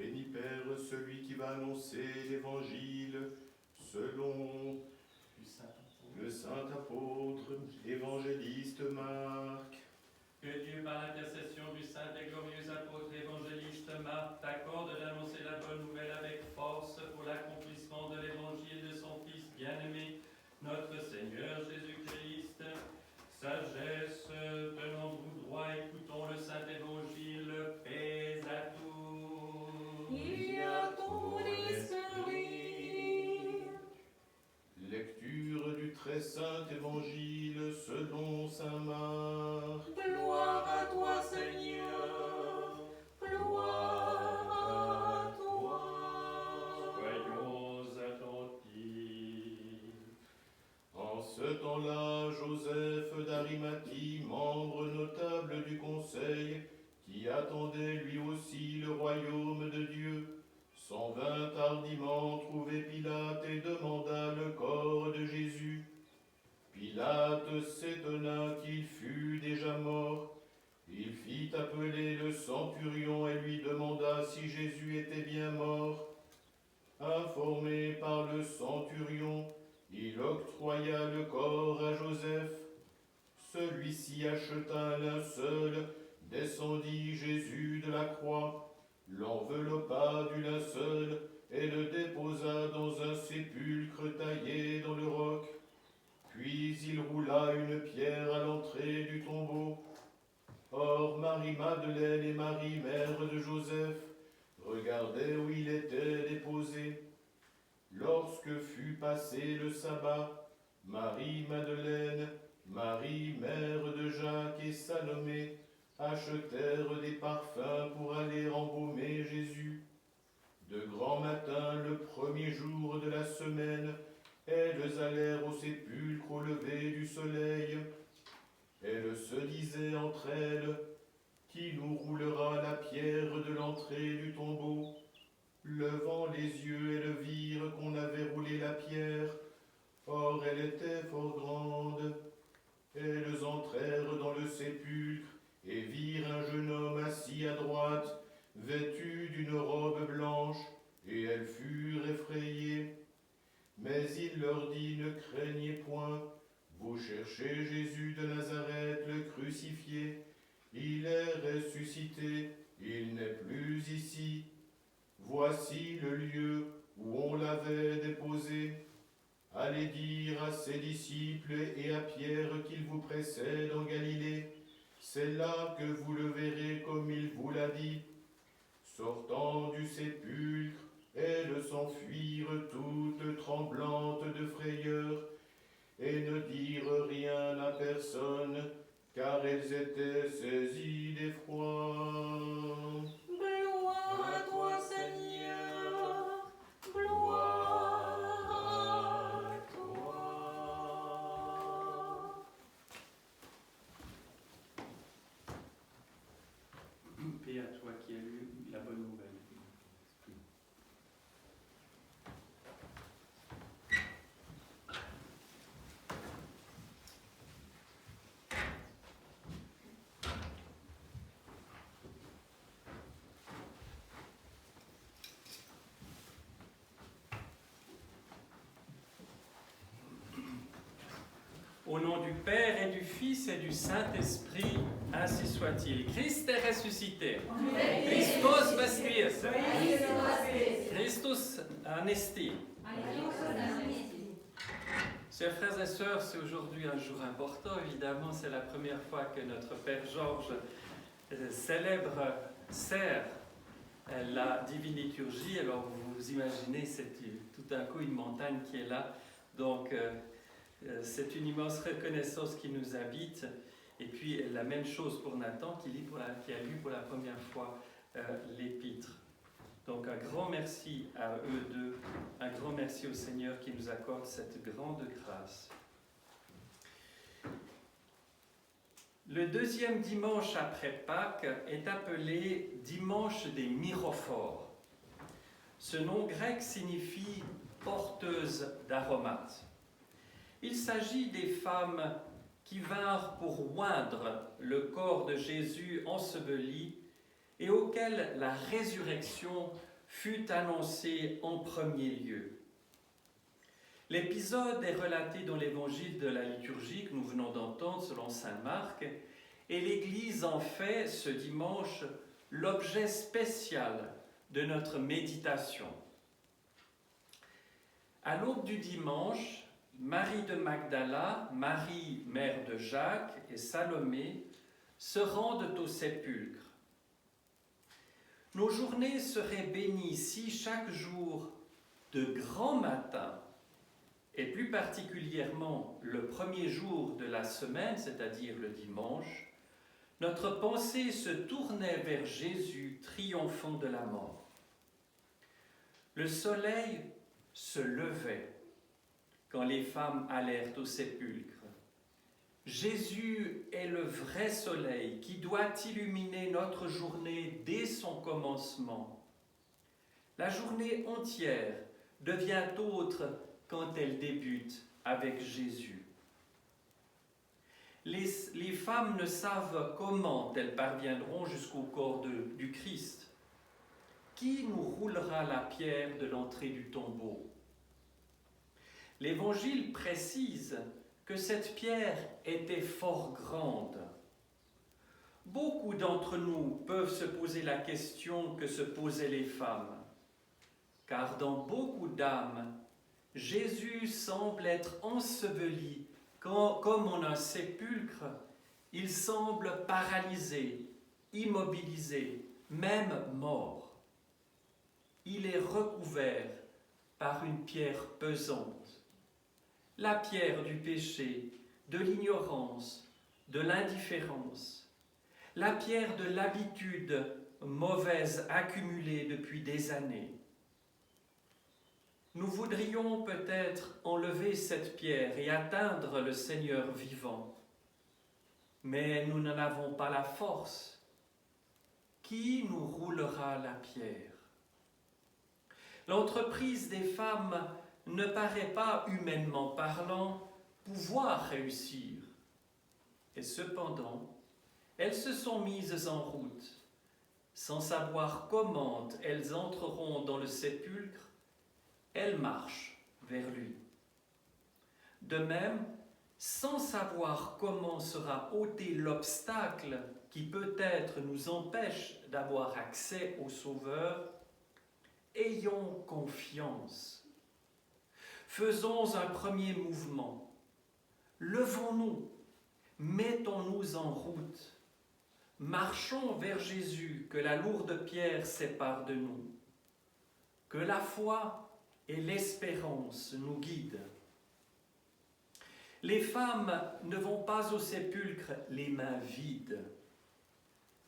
Béni Père, celui qui va annoncer l'évangile selon le saint apôtre évangéliste Marc. Que Dieu, par l'intercession du saint et glorieux apôtre évangéliste Marc, t'accorde d'annoncer la bonne nouvelle avec force pour l'accomplissement de l'évangile de son Fils bien-aimé, notre Seigneur Jésus-Christ. Sagesse, tenons-nous droit, écoutons le saint évangile, paix à tous. Et à ton esprit. Lecture du très saint évangile selon saint Marc. Gloire à toi, Seigneur. Gloire à toi. Soyons attentifs. En ce temps-là, Joseph d'Arimathie, membre notable du conseil, qui attendait lui aussi le royaume de Dieu, s'en vint tardivement trouver Pilate et demanda le corps de Jésus. Pilate s'étonna qu'il fût déjà mort. Il fit appeler le centurion et lui demanda si Jésus était bien mort. Informé par le centurion, il octroya le corps à Joseph. Celui-ci acheta un linceul, descendit Jésus de la croix, l'enveloppa du linceul et le déposa dans un sépulcre taillé dans le roc. Puis il roula une pierre à l'entrée du tombeau. Or Marie-Madeleine et Marie, mère de Joseph, regardaient où il était déposé. Lorsque fut passé le sabbat, Marie-Madeleine, Marie, mère de Jacques et Salomé, achetèrent des parfums pour aller embaumer Jésus. De grand matin, le premier jour de la semaine, elles allèrent au sépulcre au lever du soleil. Elles se disaient entre elles, « Qui nous roulera la pierre de l'entrée du tombeau ?» Levant les yeux, elles virent qu'on avait roulé la pierre. Or elle était fort grande. Elles entrèrent dans le sépulcre et virent un jeune homme assis à droite, vêtu d'une robe blanche, et elles furent effrayées. Mais il leur dit, ne craignez point, vous cherchez Jésus de Nazareth, le crucifié. Il est ressuscité, il n'est plus ici. Voici le lieu où on l'avait déposé. Allez dire à ses disciples et à Pierre qu'il vous précède en Galilée. C'est là que vous le verrez comme il vous l'a dit. Sortant du sépulcre, elles s'enfuirent toutes tremblantes de frayeur et ne dirent rien à personne, car elles étaient saisies d'effroi. Gloire à toi, Seigneur. Gloire à toi. Paix à toi qui as lu la bonne nouvelle. Au nom du Père et du Fils et du Saint-Esprit, ainsi soit-il. Christ est ressuscité. Christos voskries. Christus anesti. Chers frères et sœurs, c'est aujourd'hui un jour important. Évidemment, c'est la première fois que notre Père Georges sert la divine liturgie. Alors vous imaginez, c'est tout d'un coup une montagne qui est là. Donc c'est une immense reconnaissance qui nous habite. Et puis la même chose pour Nathan qui a lu pour la première fois l'épître. Donc un grand merci à eux deux, un grand merci au Seigneur qui nous accorde cette grande grâce. Le deuxième dimanche après Pâques est appelé dimanche des myrophores. Ce nom grec signifie porteuse d'aromates. Il s'agit des femmes qui vinrent pour oindre le corps de Jésus enseveli et auquel la résurrection fut annoncé en premier lieu. L'épisode est relaté dans l'évangile de la liturgie que nous venons d'entendre selon saint Marc, et l'Église en fait ce dimanche l'objet spécial de notre méditation. À l'aube du dimanche, Marie de Magdala, Marie, mère de Jacques, et Salomé se rendent au sépulcre. Nos journées seraient bénies si chaque jour, de grand matin, et plus particulièrement le premier jour de la semaine, c'est-à-dire le dimanche, notre pensée se tournait vers Jésus triomphant de la mort. Le soleil se levait quand les femmes allèrent au sépulcre. Jésus est le vrai soleil qui doit illuminer notre journée dès son commencement. La journée entière devient autre quand elle débute avec Jésus. Les femmes ne savent comment elles parviendront jusqu'au corps du Christ. Qui nous roulera la pierre de l'entrée du tombeau? L'Évangile précise que cette pierre était fort grande. Beaucoup d'entre nous peuvent se poser la question que se posaient les femmes, car dans beaucoup d'âmes, Jésus semble être enseveli comme en un sépulcre. Il semble paralysé, immobilisé, même mort. Il est recouvert par une pierre pesante, la pierre du péché, de l'ignorance, de l'indifférence, la pierre de l'habitude mauvaise accumulée depuis des années. Nous voudrions peut-être enlever cette pierre et atteindre le Seigneur vivant, mais nous n'en avons pas la force. Qui nous roulera la pierre? L'entreprise des femmes ne paraît pas, humainement parlant, pouvoir réussir. Et cependant, elles se sont mises en route, sans savoir comment elles entreront dans le sépulcre. Elles marchent vers lui. De même, sans savoir comment sera ôté l'obstacle qui peut-être nous empêche d'avoir accès au Sauveur, ayons confiance. Faisons un premier mouvement. Levons-nous, mettons-nous en route. Marchons vers Jésus, que la lourde pierre sépare de nous. Que la foi et l'espérance nous guident. Les femmes ne vont pas au sépulcre les mains vides.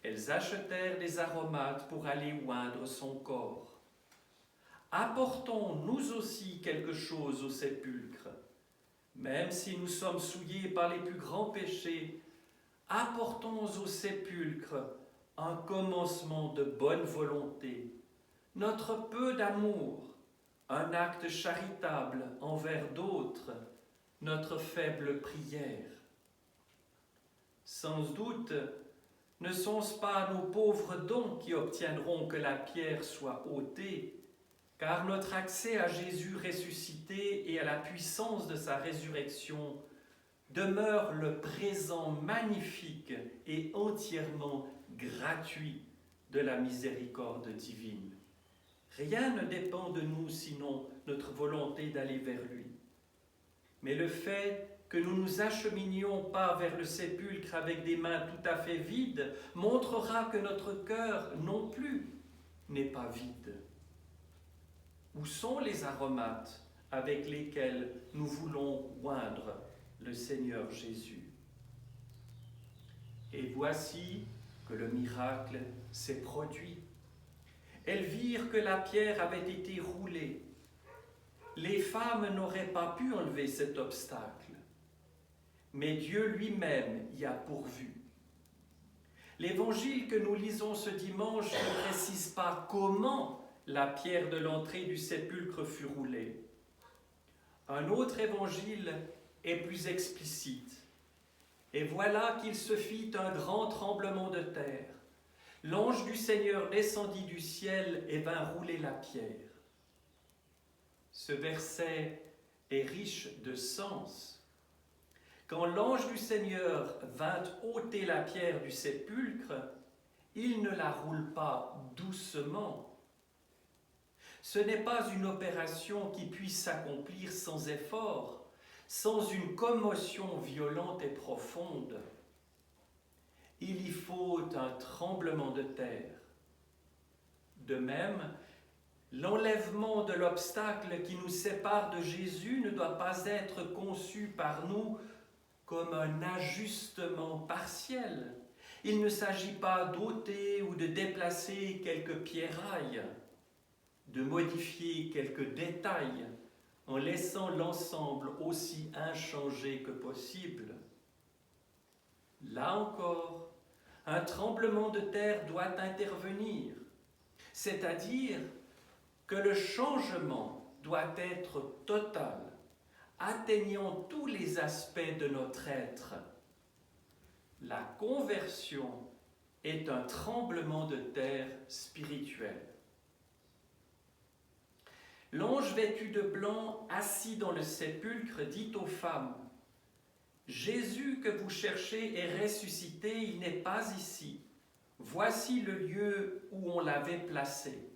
Elles achetèrent des aromates pour aller oindre son corps. Apportons nous aussi quelque chose au sépulcre. Même si nous sommes souillés par les plus grands péchés, apportons au sépulcre un commencement de bonne volonté, notre peu d'amour, un acte charitable envers d'autres, notre faible prière. Sans doute, ne sont-ce pas nos pauvres dons qui obtiendront que la pierre soit ôtée, car notre accès à Jésus ressuscité et à la puissance de sa résurrection demeure le présent magnifique et entièrement gratuit de la miséricorde divine. Rien ne dépend de nous sinon notre volonté d'aller vers lui. Mais le fait que nous nous acheminions pas vers le sépulcre avec des mains tout à fait vides montrera que notre cœur non plus n'est pas vide. Où sont les aromates avec lesquels nous voulons oindre le Seigneur Jésus? Et voici que le miracle s'est produit. Elles virent que la pierre avait été roulée. Les femmes n'auraient pas pu enlever cet obstacle, mais Dieu lui-même y a pourvu. L'évangile que nous lisons ce dimanche ne précise pas comment la pierre de l'entrée du sépulcre fut roulée. Un autre évangile est plus explicite. Et voilà qu'il se fit un grand tremblement de terre. l'ange du Seigneur descendit du ciel et vint rouler la pierre. Ce verset est riche de sens. Quand l'ange du Seigneur vint ôter la pierre du sépulcre, il ne la roule pas doucement. Ce n'est pas une opération qui puisse s'accomplir sans effort, sans une commotion violente et profonde. Il y faut un tremblement de terre. De même, l'enlèvement de l'obstacle qui nous sépare de Jésus ne doit pas être conçu par nous comme un ajustement partiel. Il ne s'agit pas d'ôter ou de déplacer quelques pierrailles, de modifier quelques détails en laissant l'ensemble aussi inchangé que possible. Là encore, un tremblement de terre doit intervenir, c'est-à-dire que le changement doit être total, atteignant tous les aspects de notre être. La conversion est un tremblement de terre spirituel. L'ange vêtu de blanc, assis dans le sépulcre, dit aux femmes : « Jésus que vous cherchez est ressuscité, il n'est pas ici. Voici le lieu où on l'avait placé. »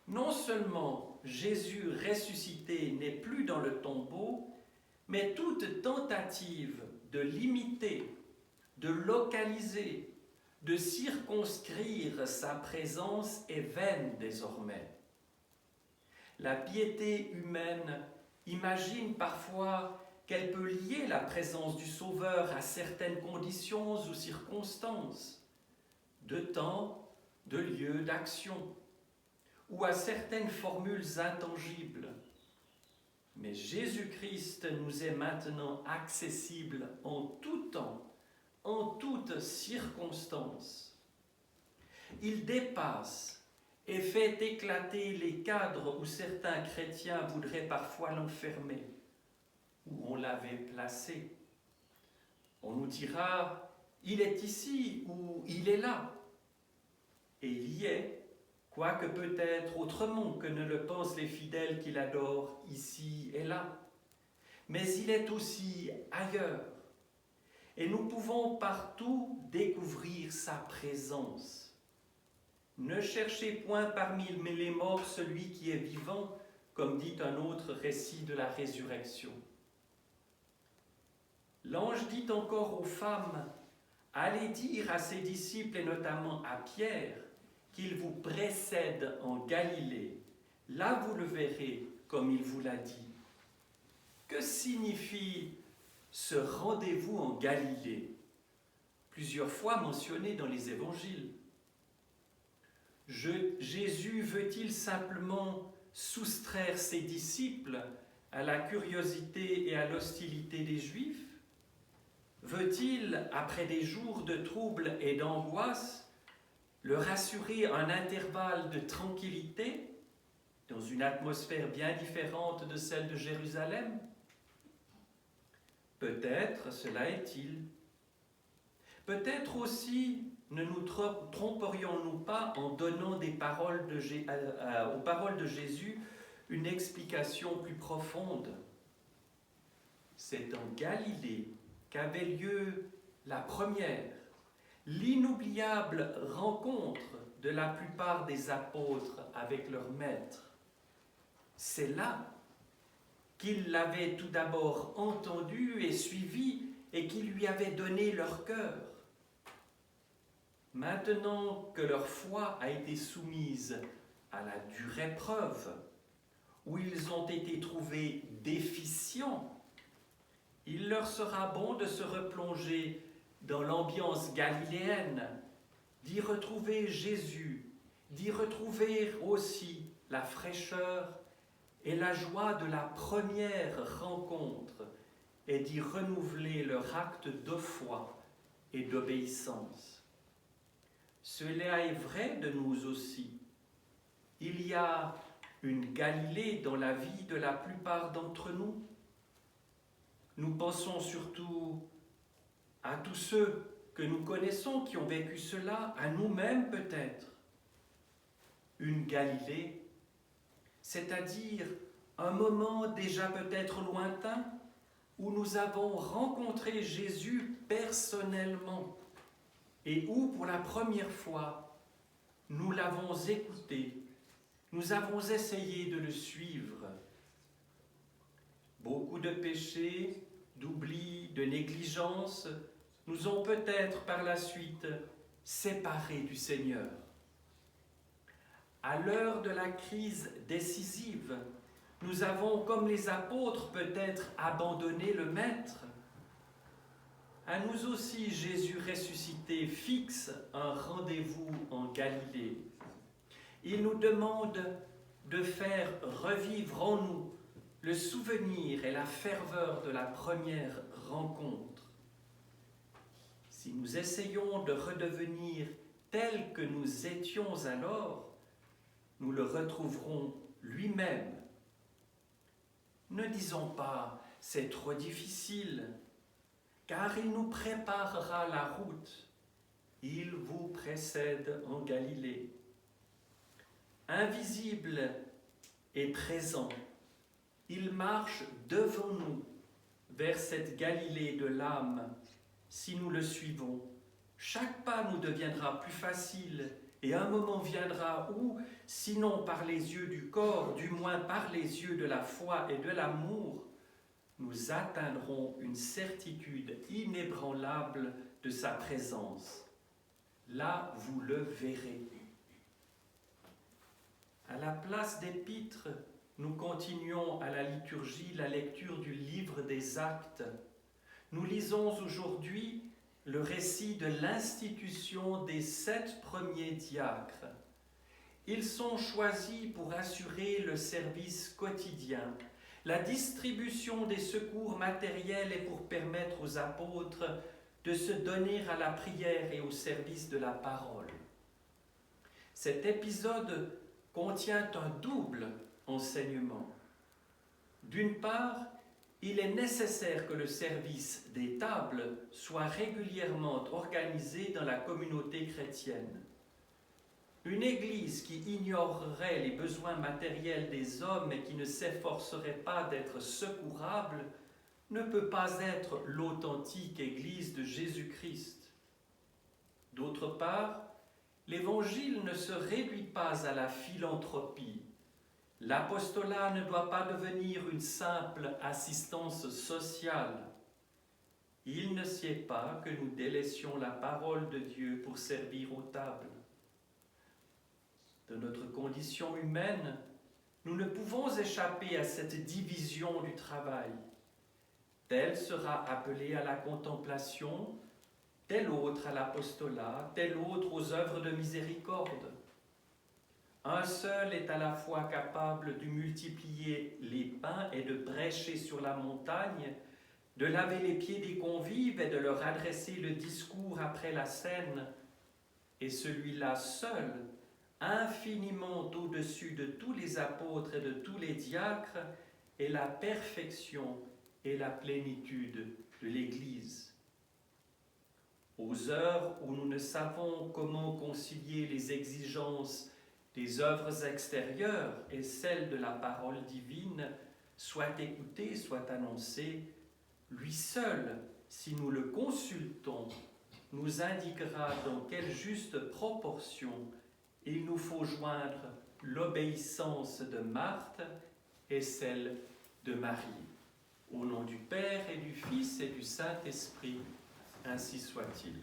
Non seulement Jésus ressuscité n'est plus dans le tombeau, mais toute tentative de l'imiter, de localiser, de circonscrire sa présence est vaine désormais. La piété humaine imagine parfois qu'elle peut lier la présence du Sauveur à certaines conditions ou circonstances, de temps, de lieu, d'action, ou à certaines formules intangibles. Mais Jésus-Christ nous est maintenant accessible en tout temps, en toutes circonstances. Il dépasse et fait éclater les cadres où certains chrétiens voudraient parfois l'enfermer, où on l'avait placé. On nous dira, il est ici ou il est là. Et il y est, quoique peut-être autrement que ne le pensent les fidèles qui l'adorent ici et là. Mais il est aussi ailleurs. Et nous pouvons partout découvrir sa présence. Ne cherchez point parmi les morts celui qui est vivant, comme dit un autre récit de la résurrection. L'ange dit encore aux femmes, allez dire à ses disciples et notamment à Pierre, qu'il vous précède en Galilée. Là vous le verrez comme il vous l'a dit. Que signifie ce rendez-vous en Galilée, plusieurs fois mentionné dans les évangiles? Jésus veut-il simplement soustraire ses disciples à la curiosité et à l'hostilité des Juifs? Veut-il, après des jours de troubles et d'angoisse, leur assurer un intervalle de tranquillité dans une atmosphère bien différente de celle de Jérusalem? Peut-être cela est-il. Peut-être aussi ne nous tromperions-nous pas en donnant aux paroles de Jésus une explication plus profonde. C'est en Galilée qu'avait lieu la première, l'inoubliable rencontre de la plupart des apôtres avec leur maître. C'est là qu'ils l'avaient tout d'abord entendu et suivi et qu'ils lui avaient donné leur cœur. Maintenant que leur foi a été soumise à la dure épreuve, où ils ont été trouvés déficients, il leur sera bon de se replonger dans l'ambiance galiléenne, d'y retrouver Jésus, d'y retrouver aussi la fraîcheur et la joie de la première rencontre et d'y renouveler leur acte de foi et d'obéissance. Cela est vrai de nous aussi. Il y a une Galilée dans la vie de la plupart d'entre nous. Nous pensons surtout à tous ceux que nous connaissons, qui ont vécu cela, à nous-mêmes peut-être. Une Galilée, c'est-à-dire un moment déjà peut-être lointain où nous avons rencontré Jésus personnellement et où pour la première fois nous l'avons écouté, nous avons essayé de le suivre. Beaucoup de péchés, d'oubli, de négligence nous ont peut-être par la suite séparés du Seigneur. À l'heure de la crise décisive, nous avons, comme les apôtres, peut-être abandonné le Maître. À nous aussi, Jésus ressuscité fixe un rendez-vous en Galilée. Il nous demande de faire revivre en nous le souvenir et la ferveur de la première rencontre. Si nous essayons de redevenir tels que nous étions alors, nous le retrouverons lui-même. Ne disons pas « c'est trop difficile », car il nous préparera la route. Il vous précède en Galilée. Invisible et présent, il marche devant nous vers cette Galilée de l'âme. Si nous le suivons, chaque pas nous deviendra plus facile et un moment viendra où, sinon par les yeux du corps, du moins par les yeux de la foi et de l'amour, nous atteindrons une certitude inébranlable de sa présence. Là, vous le verrez. À la place d'épîtres, nous continuons à la liturgie la lecture du livre des Actes. Nous lisons aujourd'hui le récit de l'institution des 7 premiers diacres. Ils sont choisis pour assurer le service quotidien, la distribution des secours matériels et pour permettre aux apôtres de se donner à la prière et au service de la parole. Cet épisode contient un double enseignement. D'une part, il est nécessaire que le service des tables soit régulièrement organisé dans la communauté chrétienne. Une Église qui ignorerait les besoins matériels des hommes et qui ne s'efforcerait pas d'être secourable ne peut pas être l'authentique Église de Jésus-Christ. D'autre part, l'Évangile ne se réduit pas à la philanthropie. L'apostolat ne doit pas devenir une simple assistance sociale. Il ne sied pas que nous délaissions la parole de Dieu pour servir aux tables. De notre condition humaine, nous ne pouvons échapper à cette division du travail. Tel sera appelé à la contemplation, tel autre à l'apostolat, tel autre aux œuvres de miséricorde. Un seul est à la fois capable de multiplier les pains et de prêcher sur la montagne, de laver les pieds des convives et de leur adresser le discours après la scène. Et celui-là seul, infiniment au-dessus de tous les apôtres et de tous les diacres, est la perfection et la plénitude de l'Église. Aux heures où nous ne savons comment concilier les exigences des œuvres extérieures et celles de la parole divine, soit écoutées, soit annoncées, lui seul, si nous le consultons, nous indiquera dans quelle juste proportion il nous faut joindre l'obéissance de Marthe et celle de Marie. Au nom du Père et du Fils et du Saint-Esprit, ainsi soit-il.